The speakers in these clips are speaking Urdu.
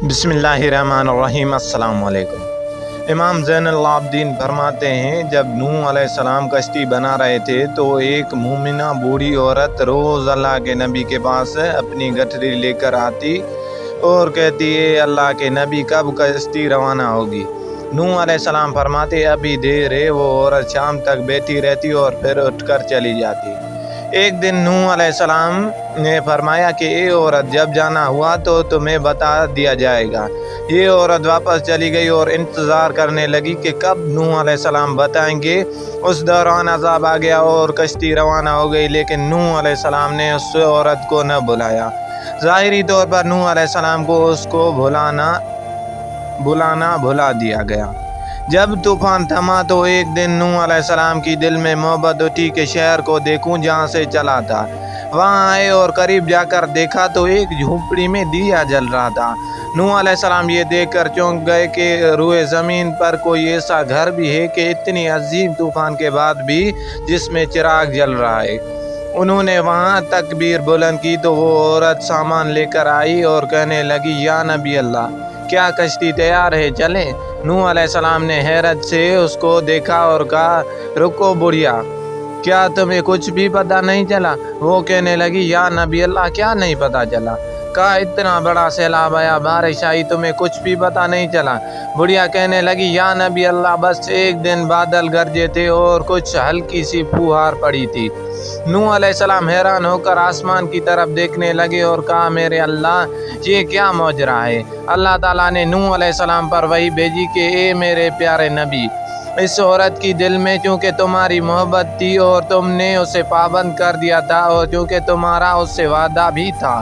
بسم اللہ الرحمن الرحیم۔ السلام علیکم۔ امام زین العابدین فرماتے ہیں، جب نوح علیہ السلام کشتی بنا رہے تھے تو ایک مومنہ بوڑھی عورت روز اللہ کے نبی کے پاس اپنی گٹھری لے کر آتی اور کہتی ہے، اللہ کے نبی کب کشتی روانہ ہوگی؟ نوح علیہ السلام فرماتے، ابھی دیر ہے۔ وہ عورت شام تک بیٹھی رہتی اور پھر اٹھ کر چلی جاتی۔ ایک دن نوح علیہ السلام نے فرمایا کہ اے عورت، جب جانا ہوا تو تمہیں بتا دیا جائے گا۔ یہ عورت واپس چلی گئی اور انتظار کرنے لگی کہ کب نوح علیہ السلام بتائیں گے۔ اس دوران عذاب آ گیا اور کشتی روانہ ہو گئی، لیکن نوح علیہ السلام نے اس عورت کو نہ بلایا۔ ظاہری طور پر نوح علیہ السلام کو اس کو بلانا بھلا دیا گیا۔ جب طوفان تھما تو ایک دن نوح علیہ السلام کی دل میں محبت اٹھی کہ شہر کو دیکھوں جہاں سے چلا تھا۔ وہاں آئے اور قریب جا کر دیکھا تو ایک جھونپڑی میں دیا جل رہا تھا۔ نوح علیہ السلام یہ دیکھ کر چونک گئے کہ روئے زمین پر کوئی ایسا گھر بھی ہے کہ اتنی عظیم طوفان کے بعد بھی جس میں چراغ جل رہا ہے۔ انہوں نے وہاں تکبیر بلند کی تو وہ عورت سامان لے کر آئی اور کہنے لگی، یا نبی اللہ، کیا کشتی تیار ہے، چلیں؟ نوح علیہ السلام نے حیرت سے اس کو دیکھا اور کہا، رکو بڑھیا، کیا تمہیں کچھ بھی پتہ نہیں چلا؟ وہ کہنے لگی، یا نبی اللہ، کیا نہیں پتہ چلا؟ کہا، اتنا بڑا سیلاب آیا، بارش آئی، تمہیں کچھ بھی پتہ نہیں چلا؟ بڑھیا کہنے لگی، یا نبی اللہ، بس ایک دن بادل گرجے تھے اور کچھ ہلکی سی پھوہار پڑی تھی۔ نوح علیہ السلام حیران ہو کر آسمان کی طرف دیکھنے لگے اور کہا، میرے اللہ، یہ کیا ماجرا ہے؟ اللہ تعالیٰ نے نوح علیہ السلام پر وحی بھیجی کہ اے میرے پیارے نبی، اس عورت کی دل میں چونکہ تمہاری محبت تھی اور تم نے اسے پابند کر دیا تھا، اور چونکہ تمہارا اس سے وعدہ بھی تھا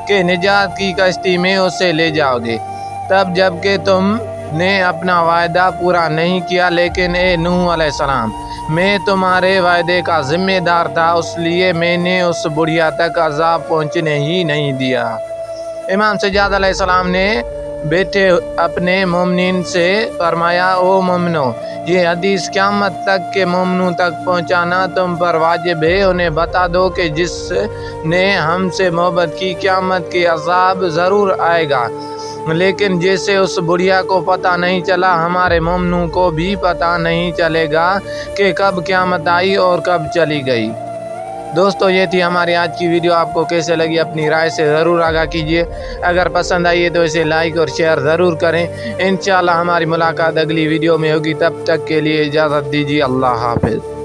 کہ نجات کی کشتی میں اسے لے جاؤ گے، تب جب کہ تم نے اپنا وعدہ پورا نہیں کیا، لیکن اے نوح علیہ السلام، میں تمہارے وعدے کا ذمہ دار تھا، اس لیے میں نے اس بڑھیا تک عذاب پہنچنے ہی نہیں دیا۔ امام سجاد علیہ السلام نے بیٹھے اپنے مومنین سے فرمایا، او مومنو، یہ حدیث قیامت تک کے مومنوں تک پہنچانا تم پر واجب ہے۔ انہیں بتا دو کہ جس نے ہم سے محبت کی، قیامت کے عذاب ضرور آئے گا، لیکن جیسے اس بڑھیا کو پتہ نہیں چلا، ہمارے مومنوں کو بھی پتہ نہیں چلے گا کہ کب قیامت آئی اور کب چلی گئی۔ دوستو، یہ تھی ہماری آج کی ویڈیو۔ آپ کو کیسے لگی اپنی رائے سے ضرور آگاہ کیجیے۔ اگر پسند آئی ہے تو اسے لائک اور شیئر ضرور کریں۔ انشاءاللہ ہماری ملاقات اگلی ویڈیو میں ہوگی، تب تک کے لیے اجازت دیجیے۔ اللہ حافظ۔